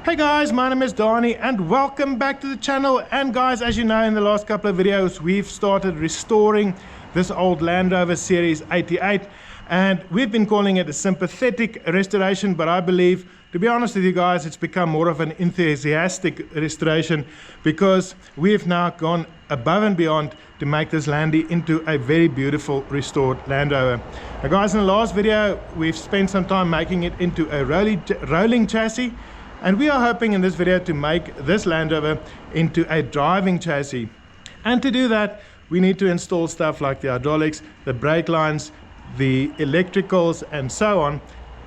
Hey guys, my name is Donnie and welcome back to the channel. And guys, as you know, in the last couple of videos we've started restoring this old Land Rover Series 88, and we've been calling it a sympathetic restoration, but I believe, to be honest with you guys, it's become more of an enthusiastic restoration because we've now gone above and beyond to make this Landy into a very beautiful restored Land Rover. Now guys, in the last video we've spent some time making it into a rolling chassis, and we are hoping in this video to make this Land Rover into a driving chassis. And to do that, we need to install stuff like the hydraulics, the brake lines, the electricals, and so on.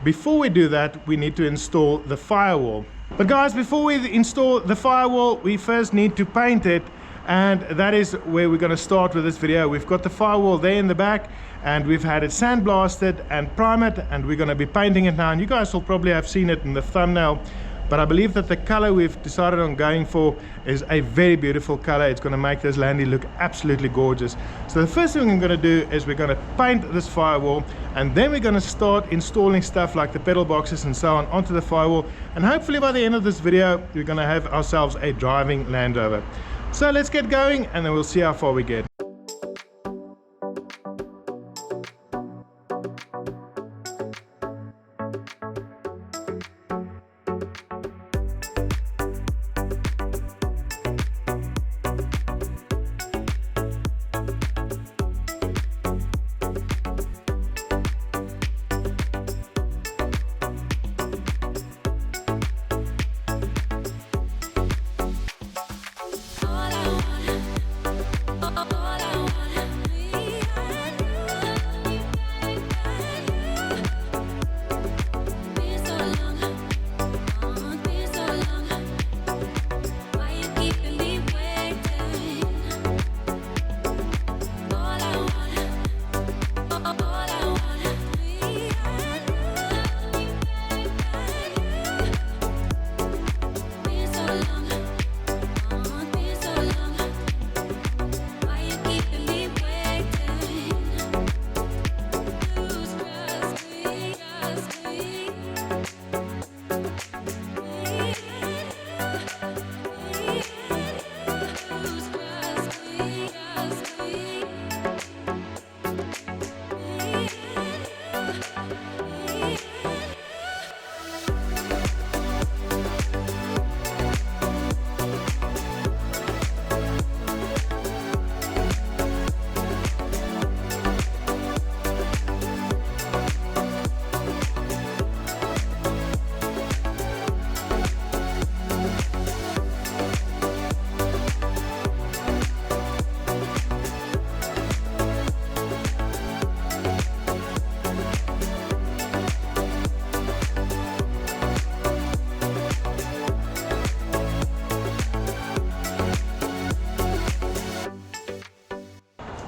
Before we do that, we need to install the firewall. But guys, before we install the firewall, we first need to paint it, and that is where we're going to start with this video. We've got the firewall there in the back, and we've had it sandblasted and primed, and we're going to be painting it now. And you guys will probably have seen it in the thumbnail, but I believe that the color we've decided on going for is a very beautiful color. It's going to make this Landy look absolutely gorgeous. So the first thing we're going to do is we're going to paint this firewall, and then we're going to start installing stuff like the pedal boxes and so on onto the firewall, and hopefully by the end of this video we're going to have ourselves a driving Land Rover. So let's get going and then we'll see how far we get.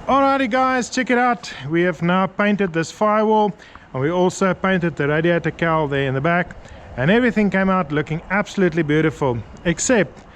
Alrighty guys, check it out. We have now painted this firewall, and we also painted the radiator cowl there in the back, and everything came out looking absolutely beautiful, except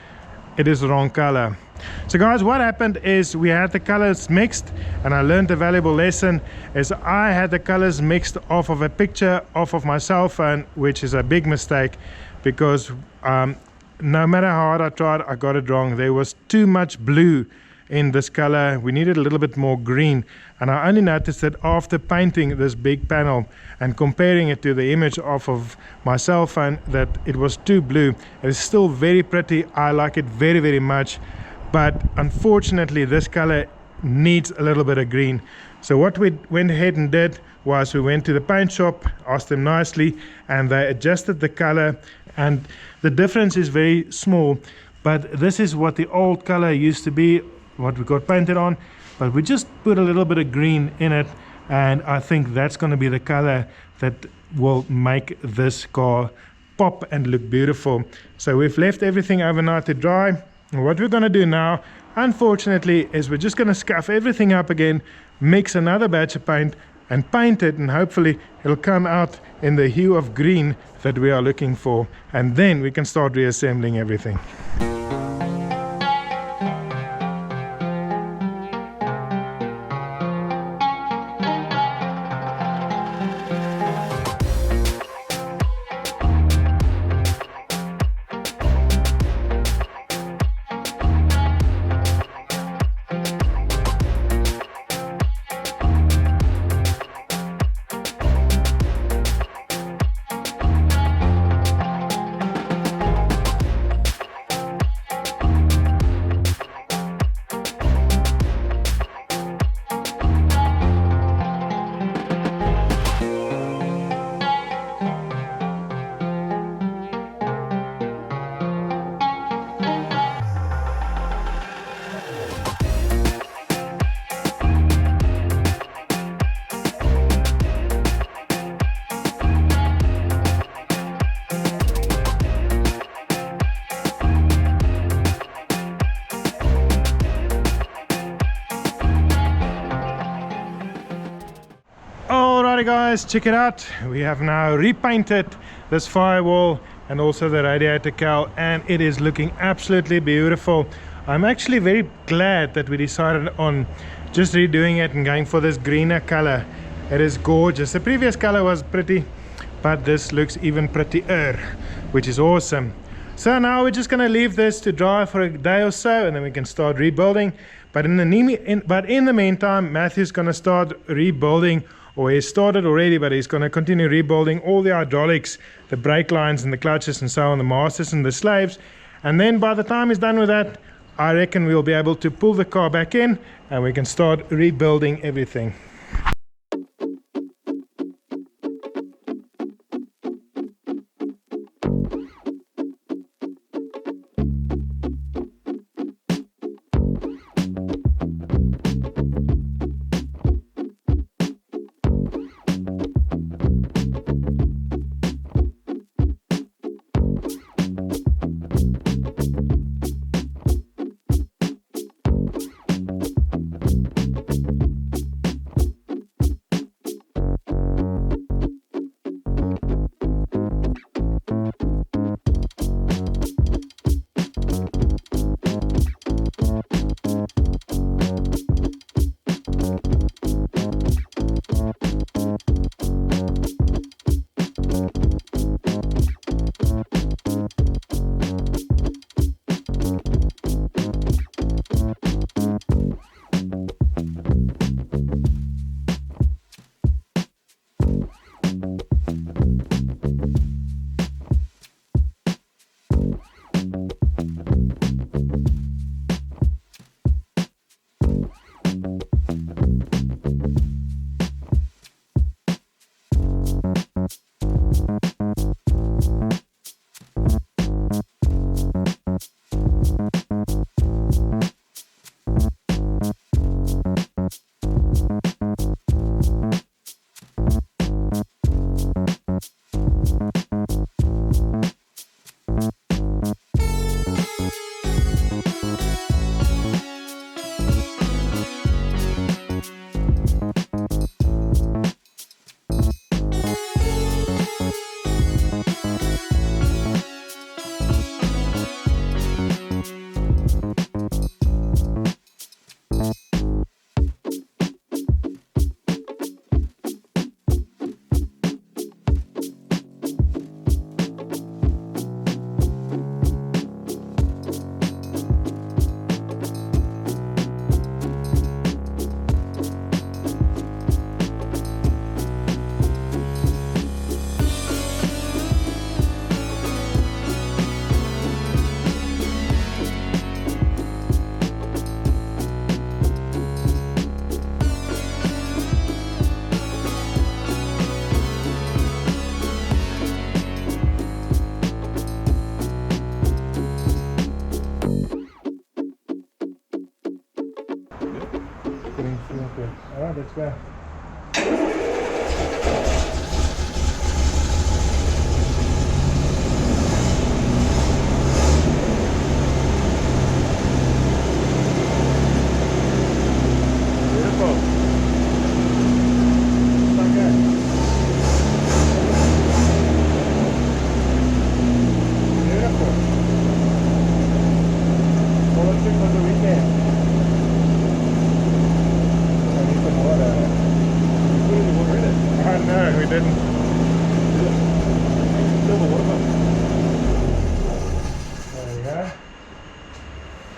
it is the wrong color. So guys, what happened is we had the colors mixed, and I learned a valuable lesson is I had the colors mixed off of a picture off of my cell phone, which is a big mistake because no matter how hard I tried, I got it wrong. There was too much blue in this color. We needed a little bit more green, and I only noticed that after painting this big panel and comparing it to the image off of my cell phone that it was too blue. It is still very pretty. I like it very, very much, but unfortunately this color needs a little bit of green. So what we went ahead and did was we went to the paint shop, asked them nicely, and they adjusted the color, and the difference is very small, but this is what the old color used to be, what we got painted on, but we just put a little bit of green in it, and I think that's going to be the color that will make this car pop and look beautiful. So we've left everything overnight to dry, and what we're going to do now, unfortunately, is we're just going to scuff everything up again, mix another batch of paint and paint it, and hopefully it'll come out in the hue of green that we are looking for, and then we can start reassembling everything. guys, check it out. We have now repainted this firewall and also the radiator cowl, and it is looking absolutely beautiful. I'm actually very glad that we decided on just redoing it and going for this greener color. It is gorgeous. The previous color was pretty, but this looks even prettier, which is awesome. So now we're just going to leave this to dry for a day or so, and then we can start rebuilding. But in the meantime, Matthew's going to start rebuilding, or he started already, but he's going to continue rebuilding all the hydraulics, the brake lines and the clutches and so on, the masters and the slaves. And then by the time he's done with that, I reckon we'll be able to pull the car back in and we can start rebuilding everything. Alright, let's go.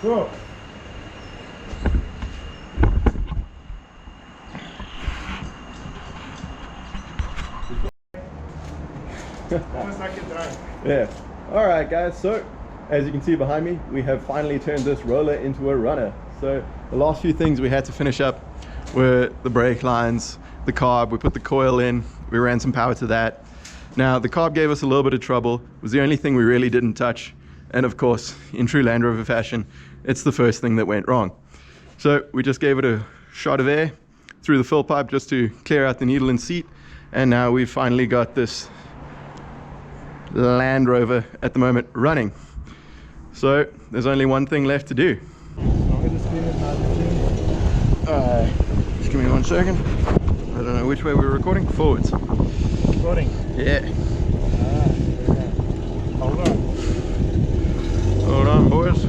Cool. Almost like a drone. Yeah. Alright guys, so as you can see behind me, we have finally turned this roller into a runner. So the last few things we had to finish up were the brake lines, the carb. We put the coil in, we ran some power to that. Now the carb gave us a little bit of trouble. It was the only thing we really didn't touch. And of course, in true Land Rover fashion, it's the first thing that went wrong. So we just gave it a shot of air through the fill pipe just to clear out the needle and seat. And now we've finally got this Land Rover at the moment running. So there's only one thing left to do. Just give me 1 second. I don't know which way we're recording. Forwards. Recording. Yeah. Hold on. Hold on, boys.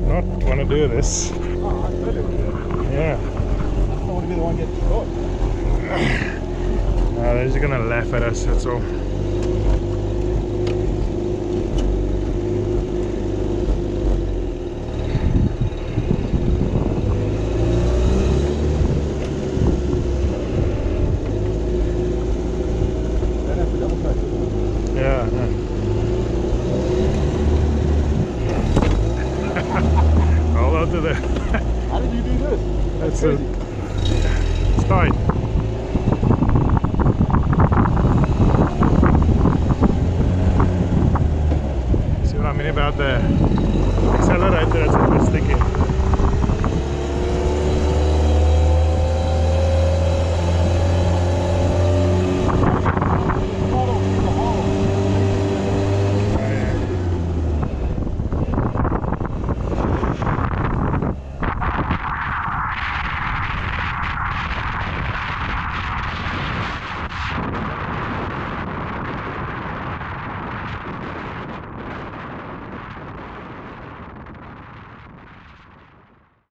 Not want to do this. Oh, I totally want to do it. Yeah. I don't want to be the one getting caught. No, they're just gonna laugh at us, that's all. Don't have to double track this one. Yeah, no. Hold on to the. How did you do this? That's crazy. It's tight. See what I mean about the accelerator? That's a bit sticky.